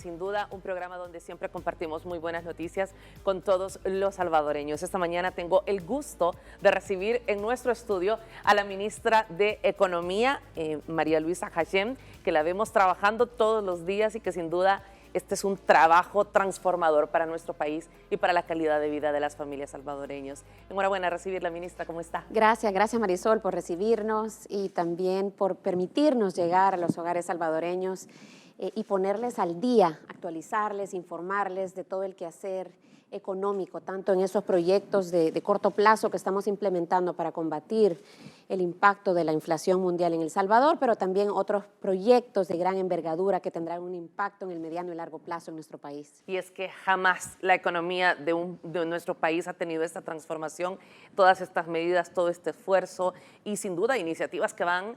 sin duda un programa donde siempre compartimos muy buenas noticias con todos los salvadoreños. Esta mañana tengo el gusto de recibir en nuestro estudio a la ministra de Economía, María Luisa Hachem, que la vemos trabajando todos los días y que sin duda este es un trabajo transformador para nuestro país y para la calidad de vida de las familias salvadoreñas. Enhorabuena recibirla, ministra, ¿cómo está? Gracias Marisol por recibirnos y también por permitirnos llegar a los hogares salvadoreños y ponerles al día, actualizarles, informarles de todo el quehacer económico, tanto en esos proyectos de corto plazo que estamos implementando para combatir el impacto de la inflación mundial en El Salvador, pero también otros proyectos de gran envergadura que tendrán un impacto en el mediano y largo plazo en nuestro país. Y es que jamás la economía de nuestro país ha tenido esta transformación, todas estas medidas, todo este esfuerzo y sin duda iniciativas que van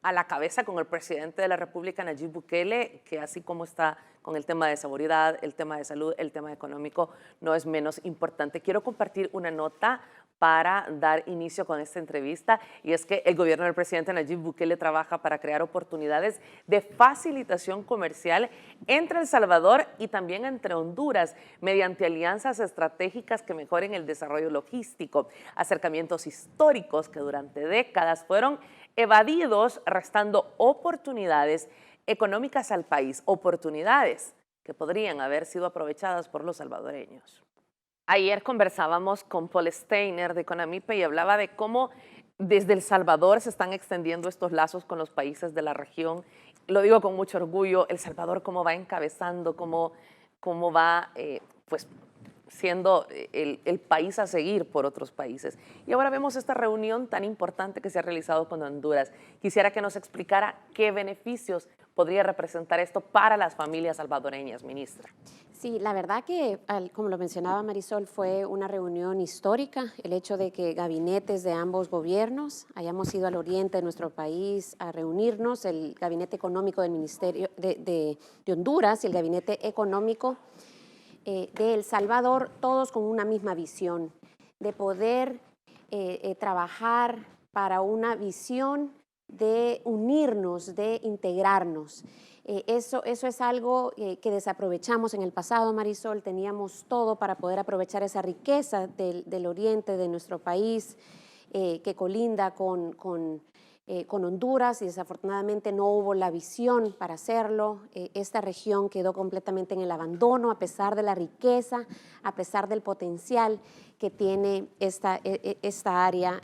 a la cabeza con el presidente de la República, Nayib Bukele, que así como está con el tema de seguridad, el tema de salud, el tema económico, no es menos importante. Quiero compartir una nota para dar inicio con esta entrevista, y es que el gobierno del presidente Nayib Bukele trabaja para crear oportunidades de facilitación comercial entre El Salvador y también entre Honduras, mediante alianzas estratégicas que mejoren el desarrollo logístico, acercamientos históricos que durante décadas fueron evadidos, restando oportunidades económicas al país, oportunidades que podrían haber sido aprovechadas por los salvadoreños. Ayer conversábamos con Paul Steiner de Conamipe y hablaba de cómo desde El Salvador se están extendiendo estos lazos con los países de la región. Lo digo con mucho orgullo, El Salvador cómo va encabezando, cómo va pues siendo el país a seguir por otros países. Y ahora vemos esta reunión tan importante que se ha realizado con Honduras. Quisiera que nos explicara qué beneficios podría representar esto para las familias salvadoreñas, ministra. Sí, la verdad que, como lo mencionaba Marisol, fue una reunión histórica, el hecho de que gabinetes de ambos gobiernos hayamos ido al oriente de nuestro país a reunirnos, el gabinete económico del Ministerio de Honduras y el gabinete económico de El Salvador, todos con una misma visión, de poder trabajar para una visión de unirnos, de integrarnos. Eso es algo que desaprovechamos en el pasado, Marisol. Teníamos todo para poder aprovechar esa riqueza del oriente de nuestro país que colinda con Honduras, y desafortunadamente no hubo la visión para hacerlo. Esta región quedó completamente en el abandono a pesar de la riqueza, a pesar del potencial que tiene esta área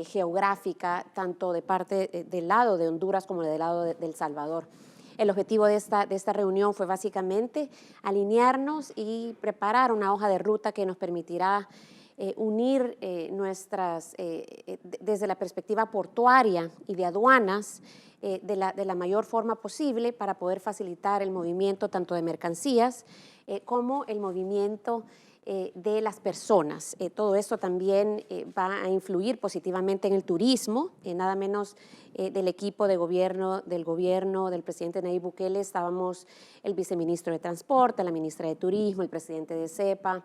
geográfica, tanto de parte del lado de Honduras como del lado de El Salvador. El objetivo de esta reunión fue básicamente alinearnos y preparar una hoja de ruta que nos permitirá unir desde la perspectiva portuaria y de aduanas de la mayor forma posible para poder facilitar el movimiento tanto de mercancías como el movimiento de las personas. Todo esto también va a influir positivamente en el turismo, nada menos del equipo de gobierno del presidente Nayib Bukele. Estábamos el viceministro de Transporte, la ministra de Turismo, el presidente de CEPA.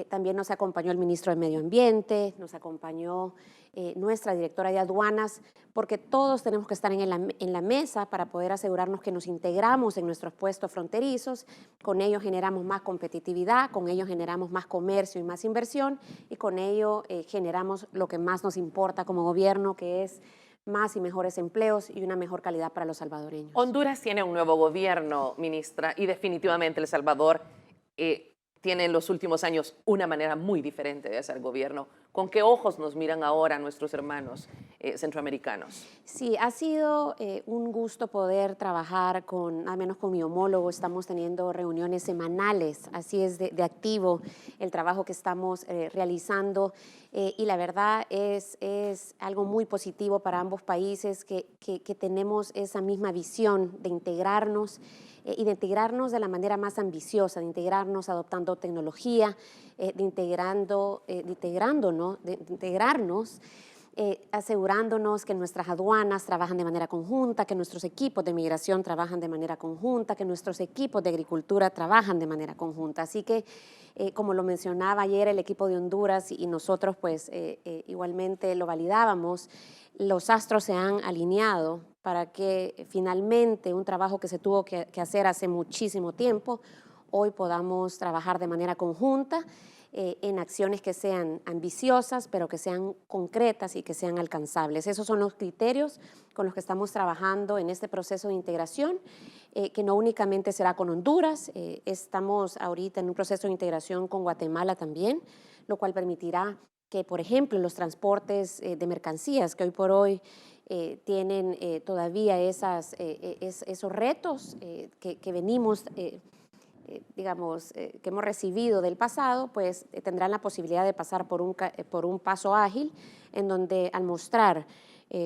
También nos acompañó el ministro de Medio Ambiente, nos acompañó nuestra directora de aduanas, porque todos tenemos que estar en la mesa para poder asegurarnos que nos integramos en nuestros puestos fronterizos. Con ello generamos más competitividad, con ello generamos más comercio y más inversión, y con ello generamos lo que más nos importa como gobierno, que es más y mejores empleos y una mejor calidad para los salvadoreños. Honduras tiene un nuevo gobierno, ministra, y definitivamente El Salvador tiene en los últimos años una manera muy diferente de hacer gobierno. ¿Con qué ojos nos miran ahora nuestros hermanos centroamericanos? Sí, ha sido un gusto poder trabajar al menos con mi homólogo. Estamos teniendo reuniones semanales, así es de activo el trabajo que estamos realizando, y la verdad es algo muy positivo para ambos países que tenemos esa misma visión de integrarnos y de integrarnos de la manera más ambiciosa, de integrarnos adoptando tecnología, de integrarnos, asegurándonos que nuestras aduanas trabajan de manera conjunta, que nuestros equipos de migración trabajan de manera conjunta, que nuestros equipos de agricultura trabajan de manera conjunta. Así que, como lo mencionaba ayer el equipo de Honduras y nosotros pues igualmente lo validábamos, los astros se han alineado para que finalmente un trabajo que se tuvo que hacer hace muchísimo tiempo, hoy podamos trabajar de manera conjunta en acciones que sean ambiciosas, pero que sean concretas y que sean alcanzables. Esos son los criterios con los que estamos trabajando en este proceso de integración, que no únicamente será con Honduras, estamos ahorita en un proceso de integración con Guatemala también, lo cual permitirá que, por ejemplo, los transportes de mercancías que hoy por hoy tienen todavía esos retos que venimos digamos, que hemos recibido del pasado, pues tendrán la posibilidad de pasar por un paso ágil en donde al mostrar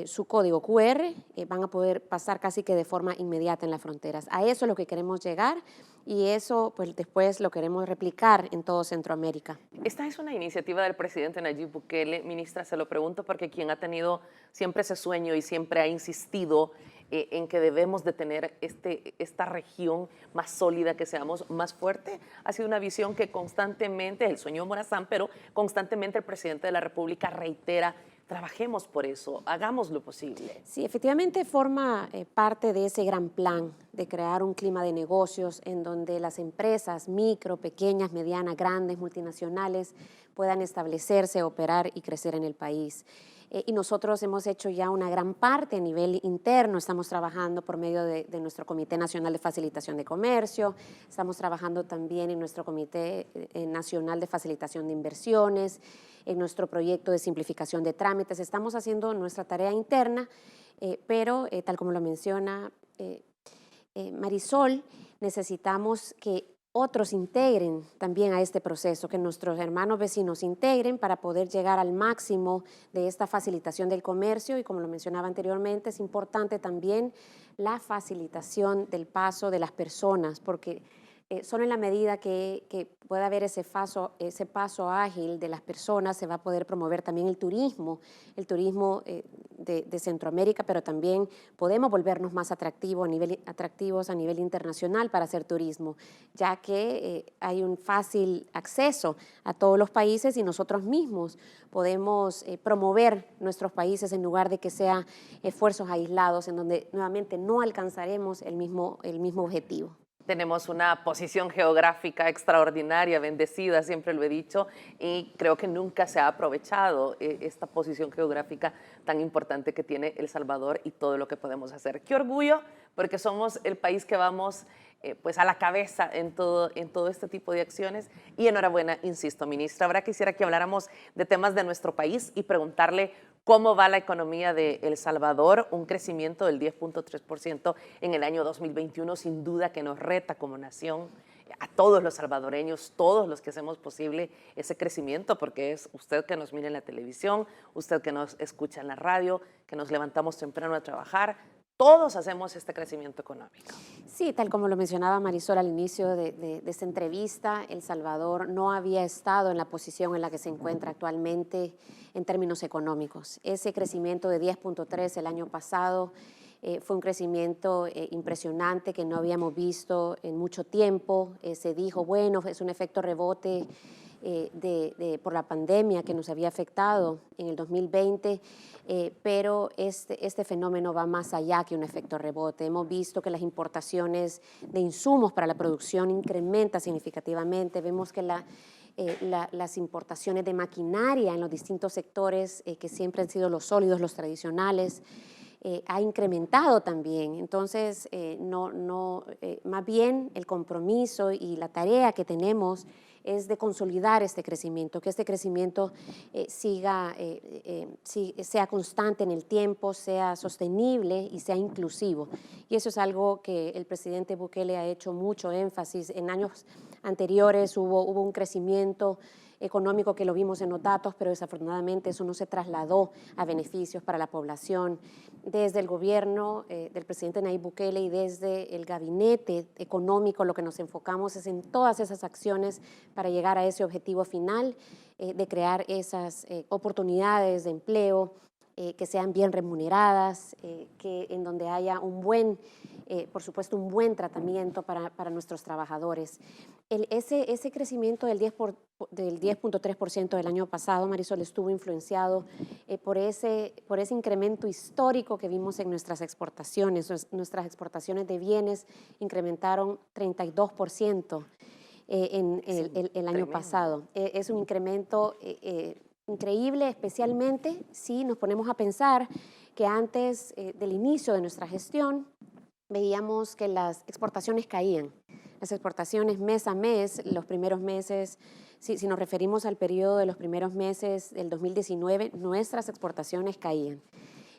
su código QR van a poder pasar casi que de forma inmediata en las fronteras. A eso es lo que queremos llegar y eso pues después lo queremos replicar en todo Centroamérica. Esta es una iniciativa del presidente Nayib Bukele. Ministra, se lo pregunto porque quien ha tenido siempre ese sueño y siempre ha insistido en que debemos de tener esta región más sólida, que seamos más fuerte, ha sido una visión que constantemente, el sueño de Morazán, pero constantemente el presidente de la República reitera: trabajemos por eso, hagamos lo posible. Sí, efectivamente forma parte de ese gran plan de crear un clima de negocios en donde las empresas micro, pequeñas, medianas, grandes, multinacionales puedan establecerse, operar y crecer en el país. Y nosotros hemos hecho ya una gran parte a nivel interno, estamos trabajando por medio de nuestro Comité Nacional de Facilitación de Comercio, estamos trabajando también en nuestro Comité Nacional de Facilitación de Inversiones, en nuestro proyecto de simplificación de trámites, estamos haciendo nuestra tarea interna, pero tal como lo menciona Marisol, necesitamos que otros integren también a este proceso, que nuestros hermanos vecinos integren para poder llegar al máximo de esta facilitación del comercio y, como lo mencionaba anteriormente, es importante también la facilitación del paso de las personas, porque solo en la medida que pueda haber ese paso ágil de las personas se va a poder promover también el turismo de Centroamérica, pero también podemos volvernos más atractivos a nivel internacional para hacer turismo, ya que hay un fácil acceso a todos los países y nosotros mismos podemos promover nuestros países en lugar de que sean esfuerzos aislados en donde nuevamente no alcanzaremos el mismo objetivo. Tenemos una posición geográfica extraordinaria, bendecida, siempre lo he dicho, y creo que nunca se ha aprovechado esta posición geográfica tan importante que tiene El Salvador y todo lo que podemos hacer. Qué orgullo, porque somos el país que vamos pues a la cabeza en todo este tipo de acciones. Y enhorabuena, insisto, ministra. Ahora quisiera que habláramos de temas de nuestro país y preguntarle cómo va la economía de El Salvador. Un crecimiento del 10.3% en el año 2021, sin duda que nos reta como nación, a todos los salvadoreños, todos los que hacemos posible ese crecimiento, porque es usted que nos mira en la televisión, usted que nos escucha en la radio, que nos levantamos temprano a trabajar. Todos hacemos este crecimiento económico. Sí, tal como lo mencionaba Marisol al inicio de esta entrevista, El Salvador no había estado en la posición en la que se encuentra actualmente en términos económicos. Ese crecimiento de 10.3 el año pasado fue un crecimiento impresionante que no habíamos visto en mucho tiempo. Se dijo, bueno, es un efecto rebote por la pandemia que nos había afectado en el 2020, pero este fenómeno va más allá que un efecto rebote. Hemos visto que las importaciones de insumos para la producción incrementan significativamente. Vemos que las importaciones de maquinaria en los distintos sectores que siempre han sido los sólidos, los tradicionales, ha incrementado también. Entonces, más bien el compromiso y la tarea que tenemos es de consolidar este crecimiento, que este crecimiento sea constante en el tiempo, sea sostenible y sea inclusivo. Y eso es algo que el presidente Bukele ha hecho mucho énfasis. En años anteriores hubo un crecimiento económico que lo vimos en los datos, pero desafortunadamente eso no se trasladó a beneficios para la población. Desde el gobierno del presidente Nayib Bukele y desde el gabinete económico lo que nos enfocamos es en todas esas acciones para llegar a ese objetivo final de crear esas oportunidades de empleo que sean bien remuneradas, en donde haya por supuesto, un buen tratamiento para nuestros trabajadores. Ese crecimiento del 10.3% del año pasado, Marisol, estuvo influenciado por ese incremento histórico que vimos en nuestras exportaciones. Nuestras exportaciones de bienes incrementaron 32% el año pasado. Es un incremento increíble, especialmente si nos ponemos a pensar que antes del inicio de nuestra gestión veíamos que las exportaciones caían. Las exportaciones mes a mes, los primeros meses, si nos referimos al periodo de los primeros meses del 2019, nuestras exportaciones caían.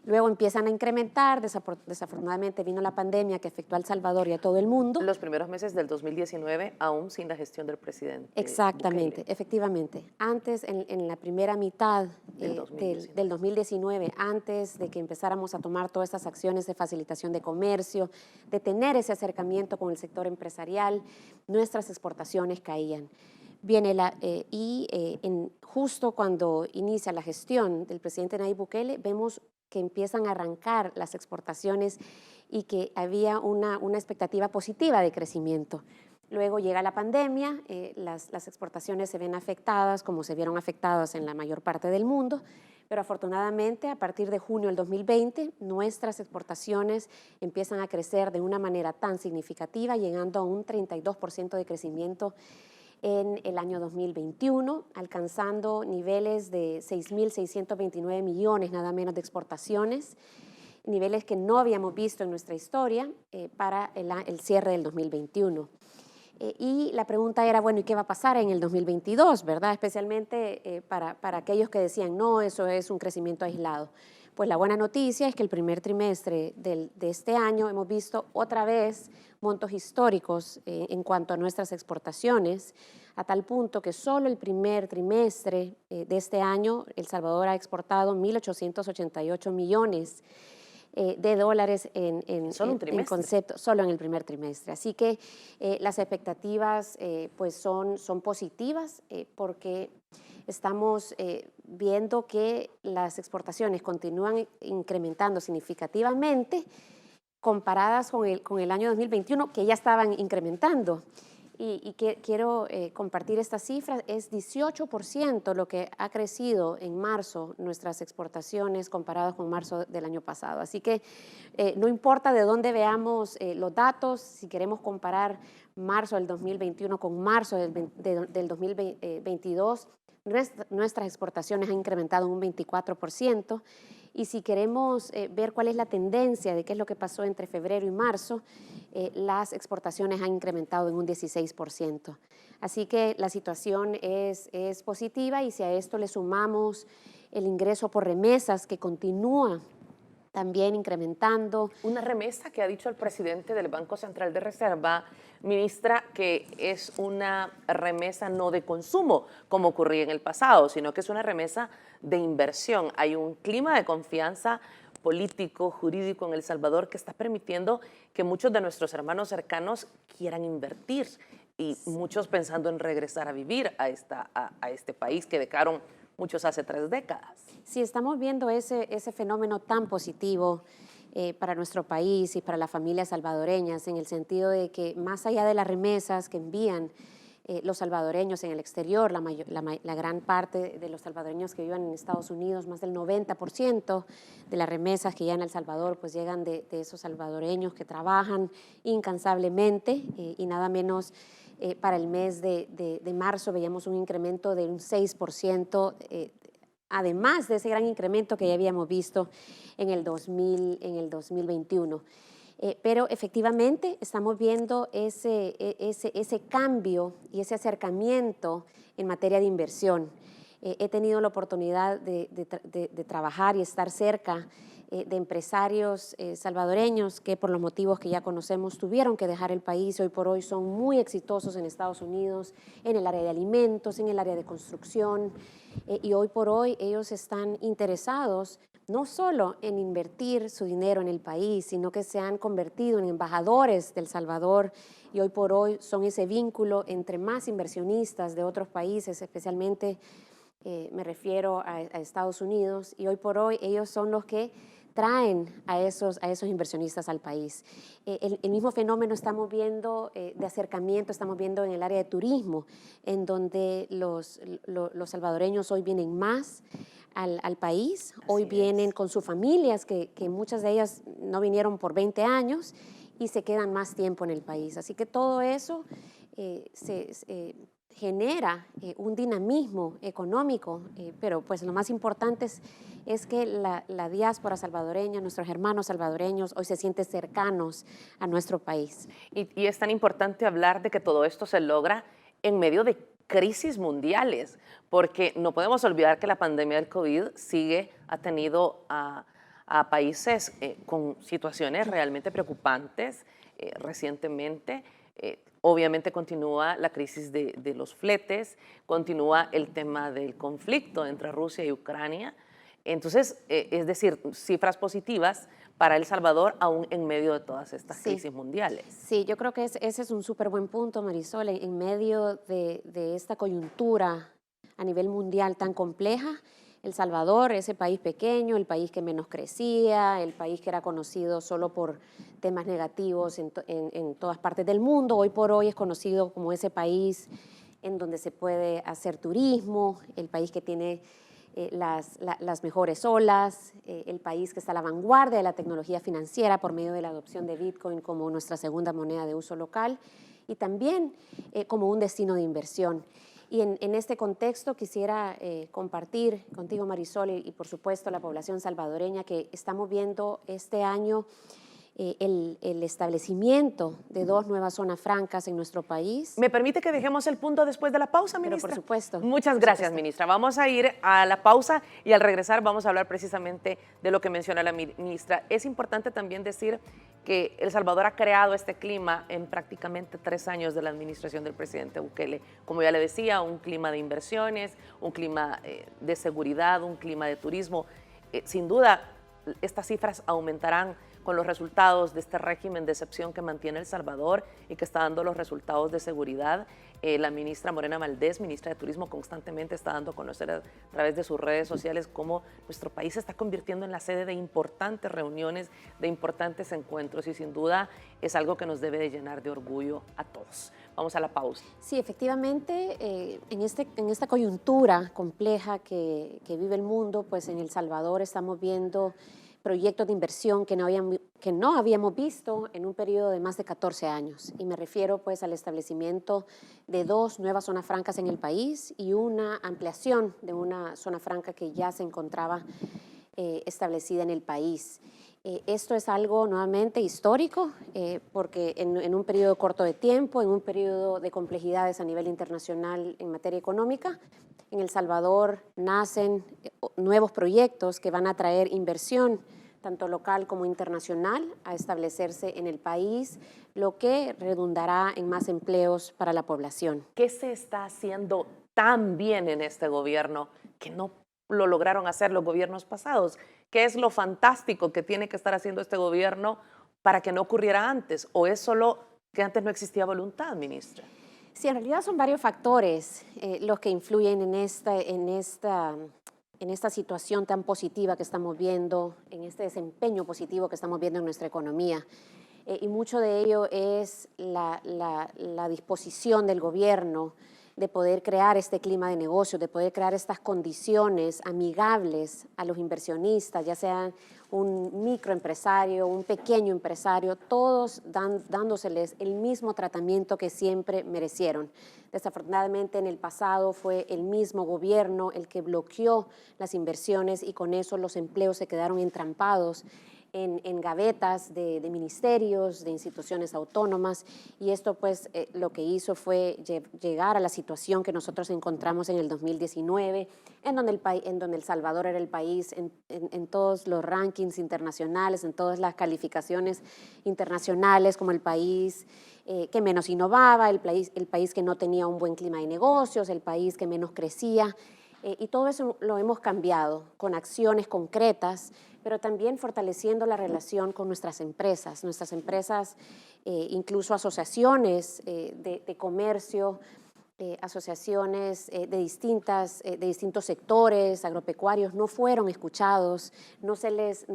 Luego empiezan a incrementar, desafortunadamente vino la pandemia que afectó a El Salvador y a todo el mundo. Los primeros meses del 2019, aún sin la gestión del presidente Exactamente, Bukele. efectivamente. Antes, en la primera mitad del 2019, antes de que empezáramos a tomar todas estas acciones de facilitación de comercio, de tener ese acercamiento con el sector empresarial, nuestras exportaciones caían. Justo cuando inicia la gestión del presidente Nayib Bukele, vemos que empiezan a arrancar las exportaciones y que había una expectativa positiva de crecimiento. Luego llega la pandemia, las exportaciones se ven afectadas como se vieron afectadas en la mayor parte del mundo, pero afortunadamente a partir de junio del 2020 nuestras exportaciones empiezan a crecer de una manera tan significativa, llegando a un 32% de crecimiento en el año 2021, alcanzando niveles de 6.629 millones nada menos de exportaciones, niveles que no habíamos visto en nuestra historia para el cierre del 2021. Y la pregunta era, bueno, ¿y qué va a pasar en el 2022, verdad? Especialmente para aquellos que decían, no, eso es un crecimiento aislado. Pues la buena noticia es que el primer trimestre de este año hemos visto otra vez montos históricos en cuanto a nuestras exportaciones, a tal punto que solo el primer trimestre de este año El Salvador ha exportado 1.888 millones de dólares en concepto, solo en el primer trimestre. Así que las expectativas pues son positivas porque estamos viendo que las exportaciones continúan incrementando significativamente comparadas con el año 2021, que ya estaban incrementando. Y quiero compartir estas cifras, es 18% lo que ha crecido en marzo nuestras exportaciones comparadas con marzo del año pasado. Así que no importa de dónde veamos los datos, si queremos comparar marzo del 2021 con marzo del 2022, nuestras exportaciones han incrementado un 24%. Y si queremos ver cuál es la tendencia de qué es lo que pasó entre febrero y marzo, las exportaciones han incrementado en un 16%. Así que la situación es positiva y si a esto le sumamos el ingreso por remesas que continúa también incrementando. Una remesa que ha dicho el presidente del Banco Central de Reserva, ministra, que es una remesa no de consumo, como ocurría en el pasado, sino que es una remesa de inversión. Hay un clima de confianza político, jurídico en El Salvador que está permitiendo que muchos de nuestros hermanos cercanos quieran invertir y muchos pensando en regresar a vivir a este país que dejaron muchos hace 3 décadas. Sí, estamos viendo ese fenómeno tan positivo para nuestro país y para las familias salvadoreñas, en el sentido de que más allá de las remesas que envían los salvadoreños en el exterior, la gran parte de los salvadoreños que viven en Estados Unidos, más del 90% de las remesas que llegan a El Salvador, pues llegan de esos salvadoreños que trabajan incansablemente y nada menos. Para el mes de marzo veíamos un incremento de un 6%, además de ese gran incremento que ya habíamos visto en el 2021. Pero efectivamente estamos viendo ese cambio y ese acercamiento en materia de inversión. He tenido la oportunidad de trabajar y estar cerca de empresarios salvadoreños que por los motivos que ya conocemos tuvieron que dejar el país y hoy por hoy son muy exitosos en Estados Unidos, en el área de alimentos, en el área de construcción y hoy por hoy ellos están interesados no solo en invertir su dinero en el país, sino que se han convertido en embajadores de El Salvador y hoy por hoy son ese vínculo entre más inversionistas de otros países, especialmente me refiero a Estados Unidos, y hoy por hoy ellos son los que traen a esos inversionistas al país. El mismo fenómeno estamos viendo de acercamiento, estamos viendo en el área de turismo, en donde los salvadoreños hoy vienen más al país, hoy vienen con sus familias, que muchas de ellas no vinieron por 20 años y se quedan más tiempo en el país. Así que todo eso genera un dinamismo económico, pero pues lo más importante es que la diáspora salvadoreña, nuestros hermanos salvadoreños, hoy se sienten cercanos a nuestro país. Y es tan importante hablar de que todo esto se logra en medio de crisis mundiales, porque no podemos olvidar que la pandemia del COVID ha tenido a países con situaciones realmente preocupantes recientemente. Obviamente continúa la crisis de los fletes, continúa el tema del conflicto entre Rusia y Ucrania. Entonces, es decir, cifras positivas para El Salvador aún en medio de todas estas crisis mundiales. Sí, yo creo que ese es un súper buen punto, Marisol, en medio de esta coyuntura a nivel mundial tan compleja. El Salvador, ese país pequeño, el país que menos crecía, el país que era conocido solo por temas negativos en todas partes del mundo, hoy por hoy es conocido como ese país en donde se puede hacer turismo, el país que tiene las mejores olas, el país que está a la vanguardia de la tecnología financiera por medio de la adopción de Bitcoin como nuestra segunda moneda de uso local y también como un destino de inversión. Y en este contexto quisiera compartir contigo, Marisol, y por supuesto la población salvadoreña, que estamos viendo este año el establecimiento de 2 nuevas zonas francas en nuestro país. ¿Me permite que dejemos el punto después de la pausa, ministra? Pero por supuesto. Muchas gracias, ministra. Vamos a ir a la pausa y al regresar vamos a hablar precisamente de lo que menciona la ministra. Es importante también decir que El Salvador ha creado este clima en prácticamente 3 años de la administración del presidente Bukele. Como ya le decía, un clima de inversiones, un clima de seguridad, un clima de turismo. Sin duda, estas cifras aumentarán con los resultados de este régimen de excepción que mantiene El Salvador y que está dando los resultados de seguridad. La ministra Morena Valdés, ministra de Turismo, constantemente está dando a conocer a través de sus redes sociales cómo nuestro país se está convirtiendo en la sede de importantes reuniones, de importantes encuentros, y sin duda es algo que nos debe de llenar de orgullo a todos. Vamos a la pausa. Sí, efectivamente, en esta coyuntura compleja que vive el mundo, pues en El Salvador estamos viendo proyectos de inversión que no habíamos visto en un periodo de más de 14 años. Y me refiero pues al establecimiento de 2 nuevas zonas francas en el país y una ampliación de una zona franca que ya se encontraba establecida en el país. Esto es algo nuevamente histórico porque en un periodo corto de tiempo, en un periodo de complejidades a nivel internacional en materia económica, en El Salvador nacen nuevos proyectos que van a traer inversión tanto local como internacional, a establecerse en el país, lo que redundará en más empleos para la población. ¿Qué se está haciendo tan bien en este gobierno que no lo lograron hacer los gobiernos pasados? ¿Qué es lo fantástico que tiene que estar haciendo este gobierno para que no ocurriera antes? ¿O es solo que antes no existía voluntad, ministra? Sí, en realidad son varios factores los que influyen en esta situación tan positiva que estamos viendo, en este desempeño positivo que estamos viendo en nuestra economía. Y mucho de ello es la disposición del gobierno de poder crear este clima de negocios, de poder crear estas condiciones amigables a los inversionistas, ya sean un microempresario, un pequeño empresario, todos dándoseles el mismo tratamiento que siempre merecieron. Desafortunadamente en el pasado fue el mismo gobierno el que bloqueó las inversiones y con eso los empleos se quedaron entrampados en gavetas de ministerios, de instituciones autónomas, y esto pues lo que hizo fue llegar a la situación que nosotros encontramos en el 2019, en donde El Salvador era el país en todos los rankings internacionales, en todas las calificaciones internacionales como el país que menos innovaba, el país que no tenía un buen clima de negocios, el país que menos crecía. Y todo eso lo hemos cambiado con acciones concretas, pero también fortaleciendo la relación con nuestras empresas, incluso asociaciones de comercio, asociaciones de distintos sectores agropecuarios no fueron escuchados, no se les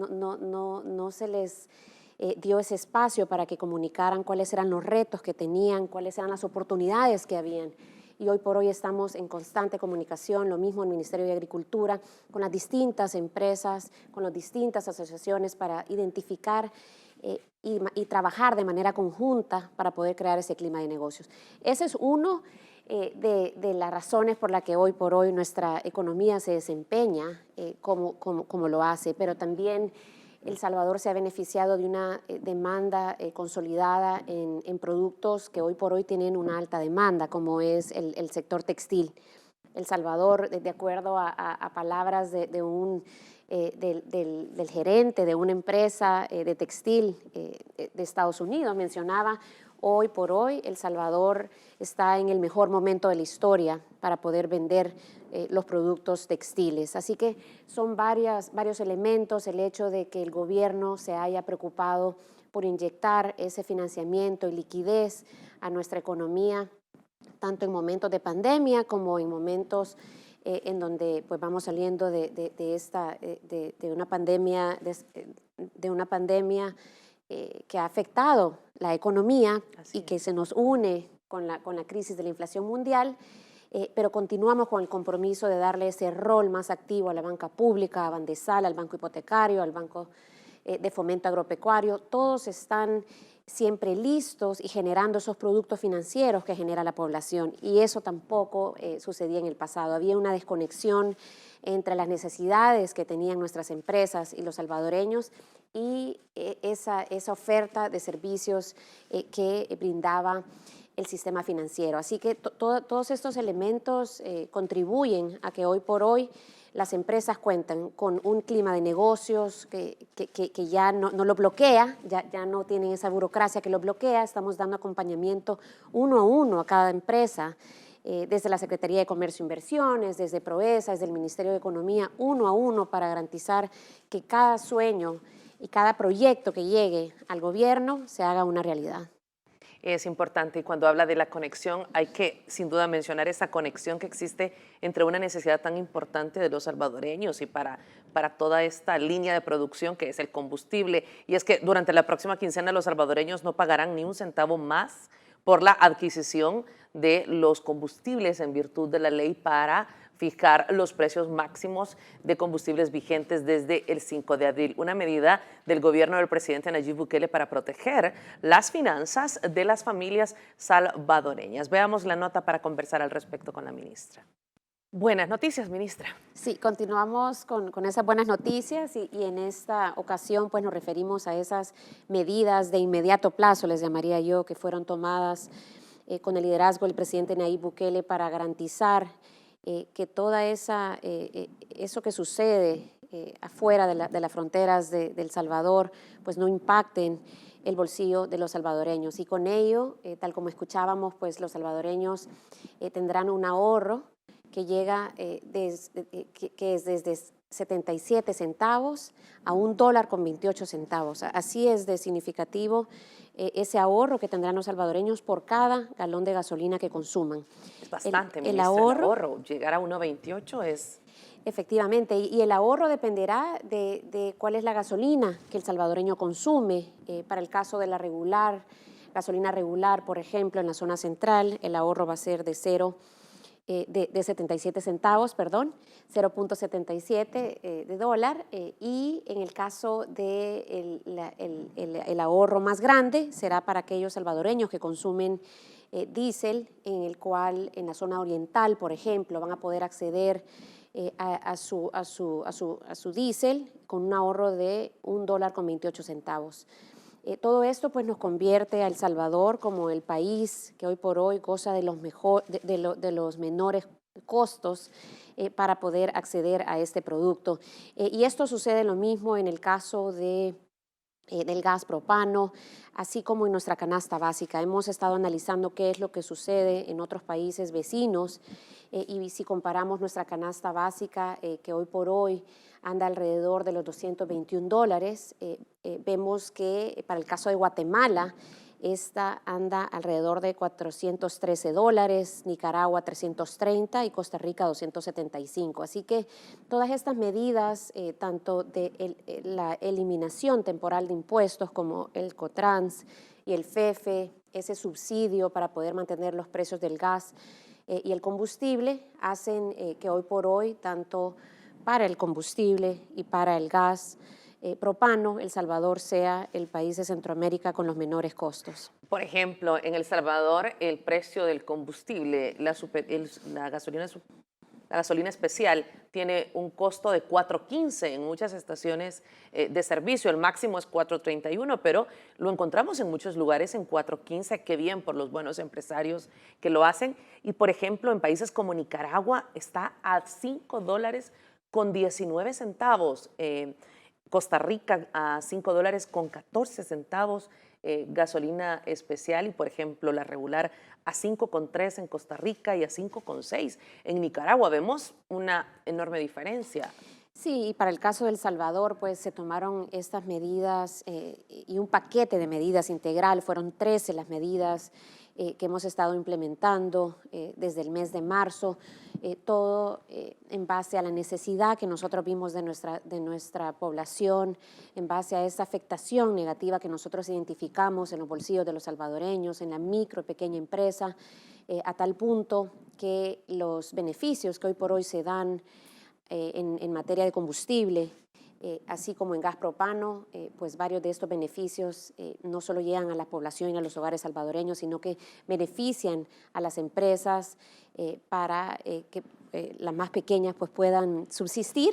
dio ese espacio para que comunicaran cuáles eran los retos que tenían, cuáles eran las oportunidades que habían. Y hoy por hoy estamos en constante comunicación, lo mismo el Ministerio de Agricultura, con las distintas empresas, con las distintas asociaciones para identificar y trabajar de manera conjunta para poder crear ese clima de negocios. Ese es uno de las razones por las que hoy por hoy nuestra economía se desempeña como lo hace, pero también El Salvador se ha beneficiado de una demanda consolidada en productos que hoy por hoy tienen una alta demanda, como es el sector textil. El Salvador, de acuerdo a palabras del gerente de una empresa de textil de Estados Unidos, mencionaba, hoy por hoy El Salvador está en el mejor momento de la historia para poder vender los productos textiles. Así que son varios elementos, el hecho de que el gobierno se haya preocupado por inyectar ese financiamiento y liquidez a nuestra economía, tanto en momentos de pandemia como en momentos en donde pues, vamos saliendo de una pandemia que ha afectado la economía y que se nos une con la crisis de la inflación mundial, pero continuamos con el compromiso de darle ese rol más activo a la banca pública, a Bandesal, al Banco Hipotecario, al Banco de Fomento Agropecuario. Todos están siempre listos y generando esos productos financieros que genera la población, y eso tampoco sucedía en el pasado. Había una desconexión entre las necesidades que tenían nuestras empresas y los salvadoreños y esa oferta de servicios que brindaba el sistema financiero. Así que todos estos elementos contribuyen a que hoy por hoy las empresas cuentan con un clima de negocios que ya no lo bloquea, ya no tienen esa burocracia que lo bloquea. Estamos dando acompañamiento uno a uno a cada empresa, desde la Secretaría de Comercio e Inversiones, desde Proesa, desde el Ministerio de Economía, uno a uno para garantizar que cada sueño y cada proyecto que llegue al gobierno se haga una realidad. Es importante, y cuando habla de la conexión hay que sin duda mencionar esa conexión que existe entre una necesidad tan importante de los salvadoreños y para toda esta línea de producción que es el combustible, y es que durante la próxima quincena los salvadoreños no pagarán ni un centavo más por la adquisición de los combustibles en virtud de la ley para fijar los precios máximos de combustibles vigentes desde el 5 de abril, una medida del gobierno del presidente Nayib Bukele para proteger las finanzas de las familias salvadoreñas. Veamos la nota para conversar al respecto con la ministra. Buenas noticias, ministra. Sí, continuamos con esas buenas noticias y en esta ocasión pues nos referimos a esas medidas de inmediato plazo, les llamaría yo, que fueron tomadas con el liderazgo del presidente Nayib Bukele para garantizar que toda eso que sucede afuera de las fronteras de El Salvador pues no impacten el bolsillo de los salvadoreños. Y con ello, tal como escuchábamos, pues los salvadoreños tendrán un ahorro que llega que es desde 77 centavos a $1.28. Así es de significativo ese ahorro que tendrán los salvadoreños por cada galón de gasolina que consuman. Es bastante, el ministra, ahorro. Llegar a 1.28 es... Efectivamente, y el ahorro dependerá de cuál es la gasolina que el salvadoreño consume. Para el caso de la gasolina regular, por ejemplo, en la zona central, el ahorro va a ser de 77 centavos, perdón, 0.77 de dólar, y en el caso de el ahorro más grande será para aquellos salvadoreños que consumen diésel, en el cual en la zona oriental, por ejemplo, van a poder acceder a su diésel con un ahorro de $1.28. Todo esto pues nos convierte a El Salvador como el país que hoy por hoy goza de los menores costos para poder acceder a este producto. Y esto sucede lo mismo en el caso del gas propano, así como en nuestra canasta básica. Hemos estado analizando qué es lo que sucede en otros países vecinos y si comparamos nuestra canasta básica, que hoy por hoy anda alrededor de los $221, vemos que para el caso de Guatemala Esta anda alrededor de $413, Nicaragua 330 y Costa Rica 275. Así que todas estas medidas, tanto de la eliminación temporal de impuestos como el Cotrans y el FEFE, ese subsidio para poder mantener los precios del gas y el combustible, hacen que hoy por hoy, tanto para el combustible y para el gas propano, El Salvador sea el país de Centroamérica con los menores costos. Por ejemplo, en El Salvador, el precio del combustible, la gasolina especial, tiene un costo de 4.15 en muchas estaciones de servicio. El máximo es 4.31, pero lo encontramos en muchos lugares en 4.15. Qué bien por los buenos empresarios que lo hacen. Y, por ejemplo, en países como Nicaragua está a $5.19. Costa Rica a $5.14, gasolina especial, y por ejemplo la regular a 5.3 en Costa Rica y a 5.6 en Nicaragua. Vemos una enorme diferencia. Sí, y para el caso de El Salvador, pues se tomaron estas medidas y un paquete de medidas integral. Fueron 13 las medidas que hemos estado implementando desde el mes de marzo, todo en base a la necesidad que nosotros vimos de nuestra población, en base a esa afectación negativa que nosotros identificamos en los bolsillos de los salvadoreños, en la micro y pequeña empresa, a tal punto que los beneficios que hoy por hoy se dan en materia de combustible, así como en gas propano, pues varios de estos beneficios no solo llegan a la población y a los hogares salvadoreños, sino que benefician a las empresas para que las más pequeñas pues puedan subsistir,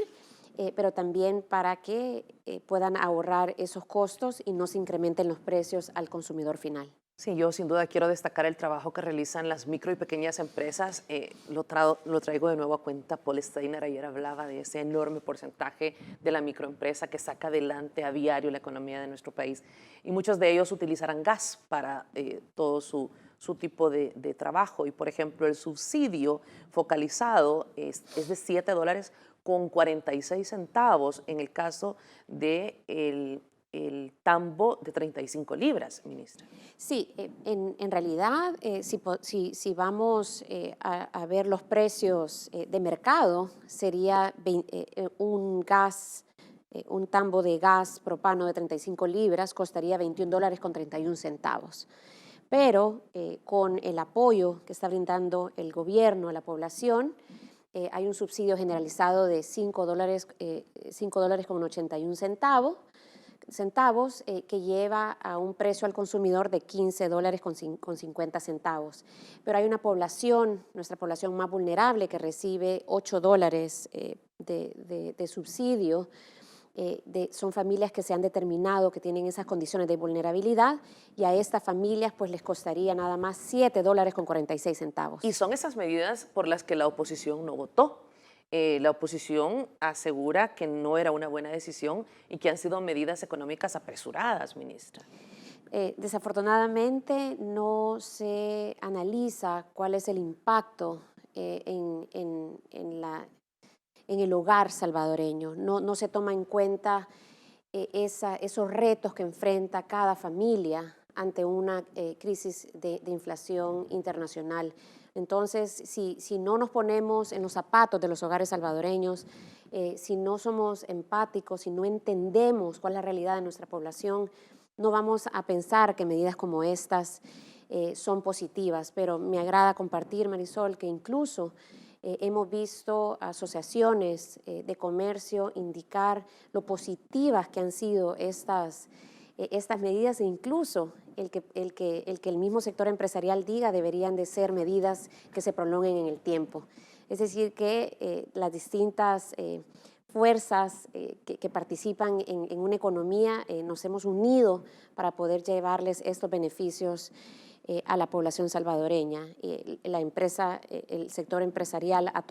pero también para que puedan ahorrar esos costos y no se incrementen los precios al consumidor final. Sí, yo sin duda quiero destacar el trabajo que realizan las micro y pequeñas empresas. Lo traigo de nuevo a cuenta. Paul Steiner ayer hablaba de ese enorme porcentaje de la microempresa que saca adelante a diario la economía de nuestro país. Y muchos de ellos utilizarán gas para todo su tipo de trabajo. Y por ejemplo, el subsidio focalizado es de $7.46 en el caso de el tambo de 35 libras, ministra. Sí, en realidad, si vamos a ver los precios de mercado, sería un tambo de gas propano de 35 libras costaría $21.31. Pero con el apoyo que está brindando el gobierno a la población, hay un subsidio generalizado de $5.81 que lleva a un precio al consumidor de $15.50. Pero hay una población, nuestra población más vulnerable, que recibe $8 de subsidio. Son familias que se han determinado que tienen esas condiciones de vulnerabilidad, y a estas familias pues les costaría nada más $7.46. Y son esas medidas por las que la oposición no votó. La oposición asegura que no era una buena decisión y que han sido medidas económicas apresuradas, ministra. Desafortunadamente no se analiza cuál es el impacto en el hogar salvadoreño. No se toma en cuenta esos retos que enfrenta cada familia ante una crisis de inflación internacional. Entonces, si no nos ponemos en los zapatos de los hogares salvadoreños, si no somos empáticos, si no entendemos cuál es la realidad de nuestra población, no vamos a pensar que medidas como estas son positivas. Pero me agrada compartir, Marisol, que incluso hemos visto asociaciones de comercio indicar lo positivas que han sido estas medidas, e incluso el que el mismo sector empresarial diga deberían de ser medidas que se prolonguen en el tiempo. Es decir, que las distintas fuerzas que participan en una economía nos hemos unido para poder llevarles estos beneficios a la población salvadoreña. La empresa, el sector empresarial ha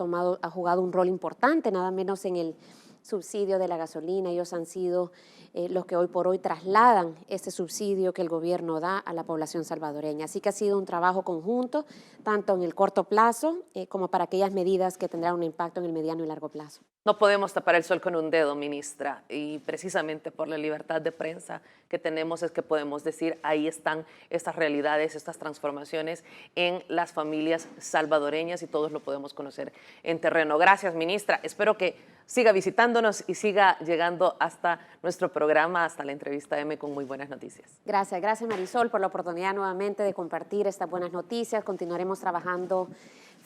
jugado un rol importante, nada menos en subsidio de la gasolina. Ellos han sido los que hoy por hoy trasladan este subsidio que el gobierno da a la población salvadoreña. Así que ha sido un trabajo conjunto, tanto en el corto plazo como para aquellas medidas que tendrán un impacto en el mediano y largo plazo. No podemos tapar el sol con un dedo, ministra, y precisamente por la libertad de prensa que tenemos es que podemos decir ahí están estas realidades, estas transformaciones en las familias salvadoreñas y todos lo podemos conocer en terreno. Gracias, ministra. Espero que siga visitándonos y siga llegando hasta nuestro programa, hasta la entrevista M con muy buenas noticias. Gracias, gracias Marisol por la oportunidad nuevamente de compartir estas buenas noticias. Continuaremos trabajando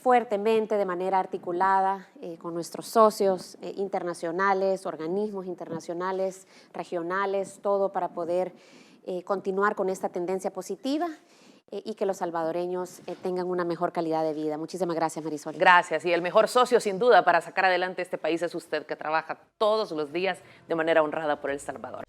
fuertemente, de manera articulada, con nuestros socios internacionales, organismos internacionales, regionales, todo para poder continuar con esta tendencia positiva y que los salvadoreños tengan una mejor calidad de vida. Muchísimas gracias, Marisol. Gracias. Y el mejor socio, sin duda, para sacar adelante este país es usted, que trabaja todos los días de manera honrada por El Salvador.